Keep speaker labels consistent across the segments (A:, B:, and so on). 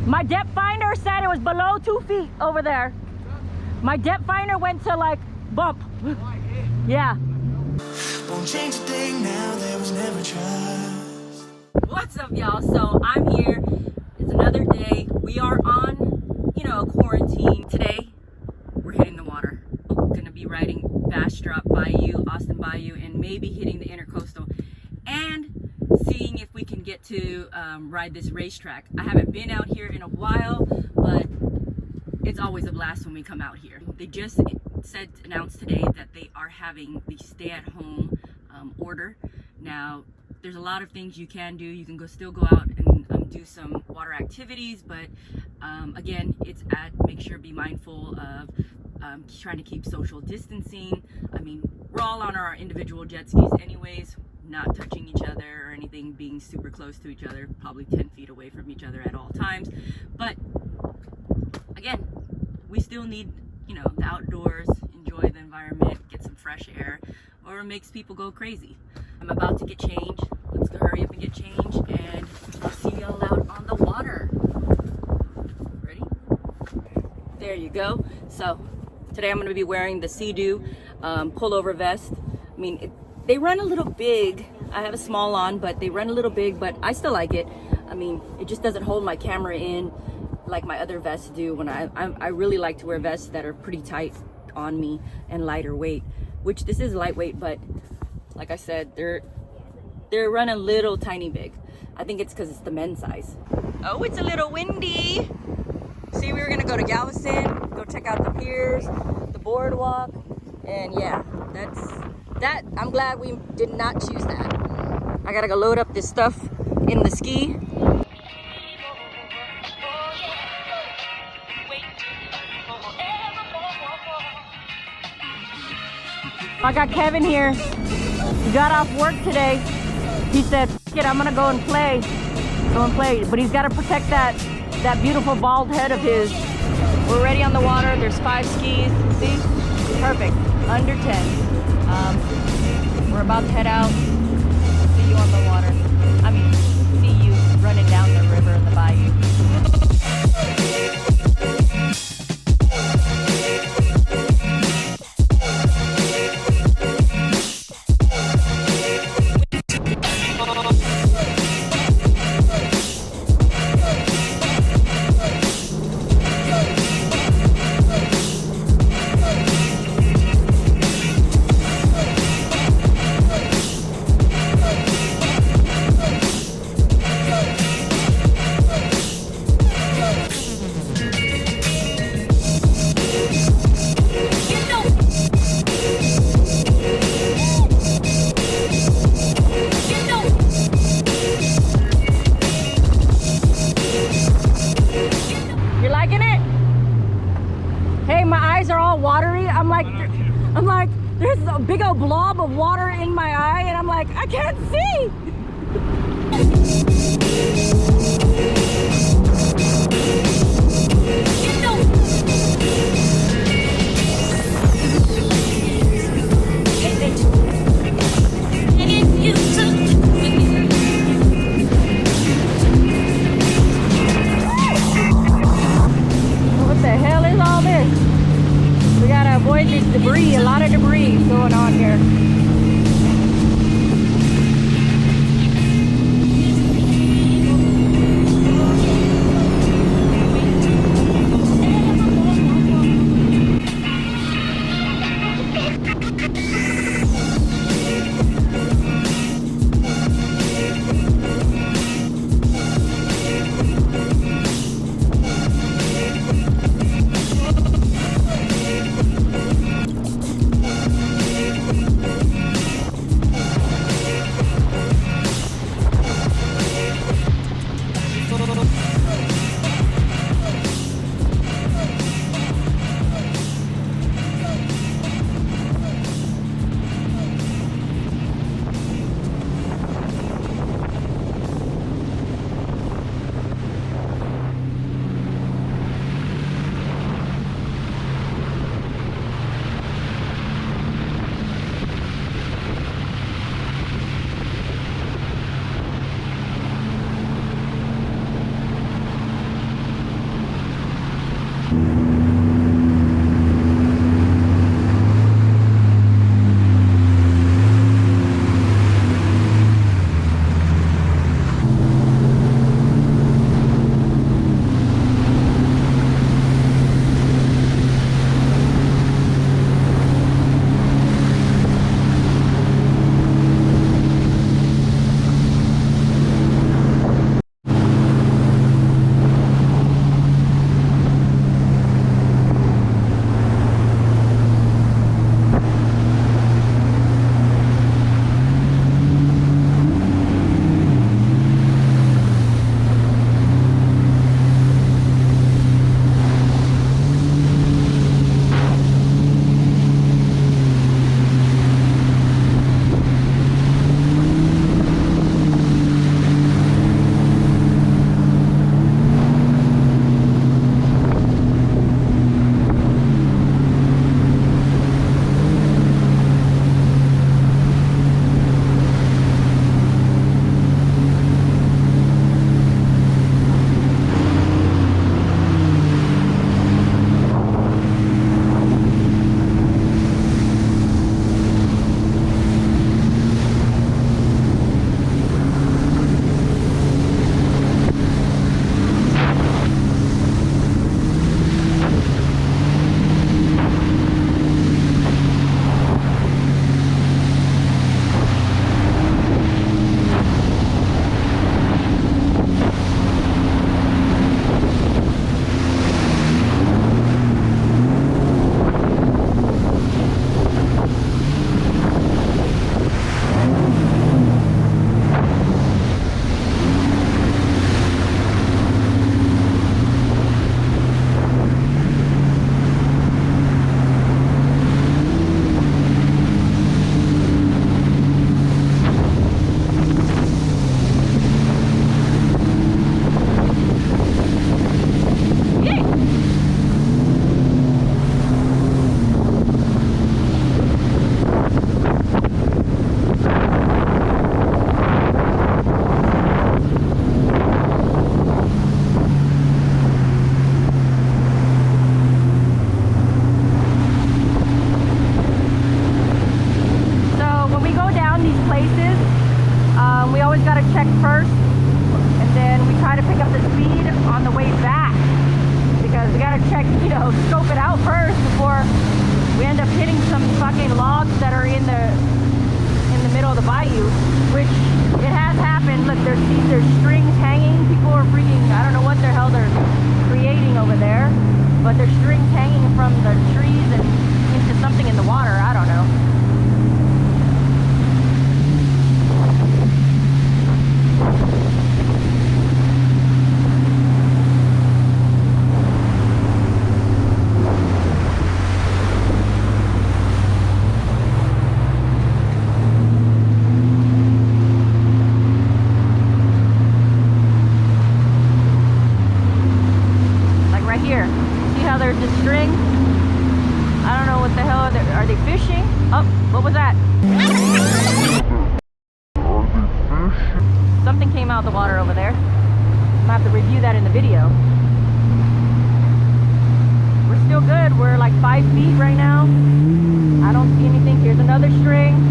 A: My depth finder said it was below 2 feet over there. My depth finder went to like bump. Yeah.
B: Won't change a thing now, there was never trust.
A: What's up, y'all? So I'm here. It's another day. We are on, quarantine. Today, we're hitting the water. We're gonna be riding Bastrop Bayou, Austin Bayou, and maybe hitting the Intercoastal, and seeing if we can get to ride this racetrack. I haven't been out here in a while, but it's always a blast when we come out here. They just announced today that they are having the stay-at-home order. Now, there's a lot of things you can do. You can still go out and do some water activities, but again, make sure be mindful of trying to keep social distancing. I mean, we're all on our individual jet skis anyways, not touching each other or anything, being super close to each other, probably 10 feet away from each other at all times. But again, we still need, the outdoors, enjoy the environment, get some fresh air, or it makes people go crazy. I'm about to get changed. Let's go hurry up and get changed, and I'll see y'all out on the water. Ready? There you go. So today I'm going to be wearing the Seadoo pullover vest. I mean, they run a little big. I have a small on, but they run a little big, but I still like it. I mean, it just doesn't hold my camera in like my other vests do. When I really like to wear vests that are pretty tight on me and lighter weight, which this is lightweight, but like I said, they're running a little tiny big. I think it's because it's the men's size. Oh, it's a little windy. See, we were gonna go to Galveston, go check out the piers, the boardwalk, and yeah, I'm glad we did not choose that. I gotta go load up this stuff in the ski. I got Kevin here. He got off work today. He said, "F it, I'm gonna go and play." But he's gotta protect that beautiful bald head of his. We're ready on the water. There's 5 skis. See? Perfect. Under 10. We're about to head out. See you on the water. I mean, see you running down the river in the bayou. I'm like, there's a big old blob of water in my eye, and I'm like, I can't see. What the hell is all this? We gotta avoid this debris, a lot of debris going on here. we end up hitting some fucking logs that are in the middle of the bayou, which it has happened. Look, there's strings hanging. People are freaking, I don't know what the hell they're creating over there, but there's strings hanging from the trees and into something in the water. I don't know. There's a string. I don't know what the hell are they fishing? Oh, what was that? Something came out of the water over there. I'm gonna have to review that in the video. We're still good. We're like 5 feet right now. I don't see anything. Here's another string.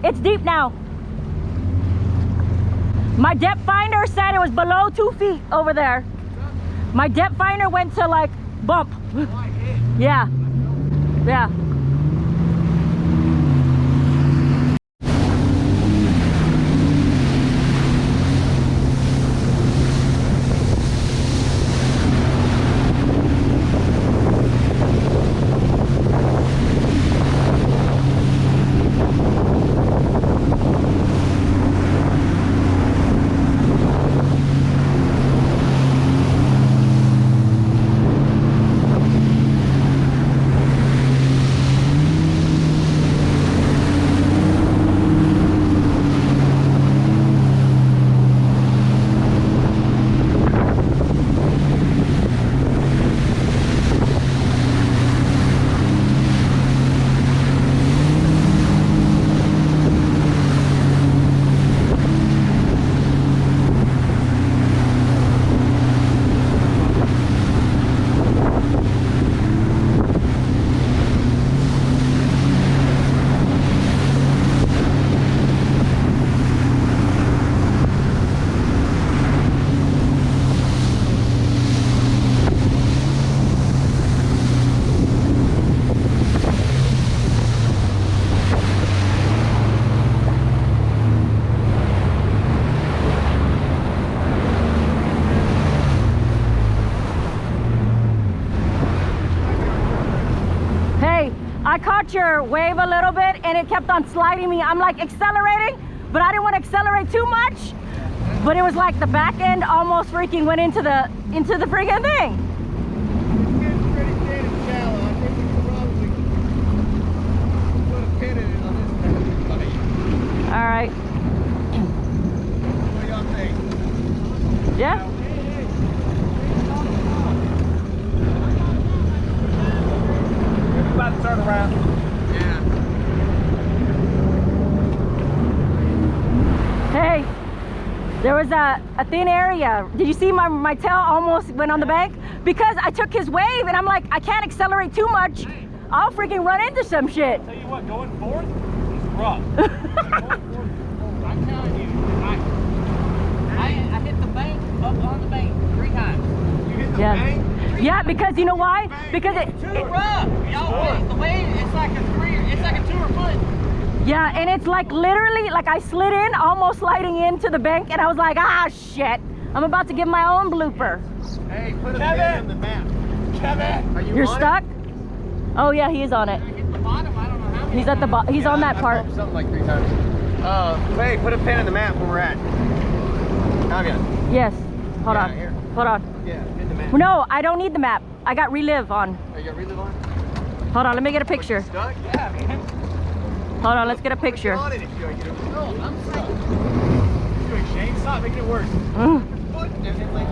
A: It's deep now. My depth finder said it was below 2 feet over there. My depth finder went to like bump. Yeah. Yeah. I caught your wave a little bit and it kept on sliding me. I'm like accelerating, but I didn't want to accelerate too much. But it was like the back end almost freaking went into the freaking thing.
C: It's getting pretty thin and shallow. I think we can probably put a pin in it on this thing.
A: All right.
C: What do y'all think?
A: Yeah.
C: About to turn around. Yeah.
A: Hey, there was a thin area. Did you see my tail almost went on the bank? Because I took his wave and I'm like, I can't accelerate too much. I'll freaking run into some shit.
C: Tell you what, going forth is rough. I'm telling you,
D: on the bank 3 times.
C: You hit the
A: Yeah.
C: bank?
A: Yeah, because you know why? Because it,
D: Too rough. Y'all, the way it's like a 2 foot.
A: yeah, and it's like literally, like I slid in, almost sliding into the bank, and I was like, ah, shit. I'm about to give my own blooper.
C: Hey, put a pin on the map. Kevin! Are you
A: You're
C: on
A: stuck? Oh yeah, he is on it.
D: I hit the bottom. I don't know how many.
A: He's at the bottom. He's on that part.
C: bumped something like 3 times. Hey, put a pin in the map where we're at. Alvean.
A: Yes. Hold
C: Yeah,
A: on.
C: here.
A: Hold on.
C: Yeah, hit the map.
A: No, I don't need the map. I got relive on.
C: Oh, you got relive on?
A: Hold on, let me get a picture.
C: Stuck? Yeah, man.
A: Hold on, let's get a picture.
C: Get on it if you get it. No, I'm stuck. What are you doing, Shane? Stop making it worse.
A: Mm.
C: Foot and then like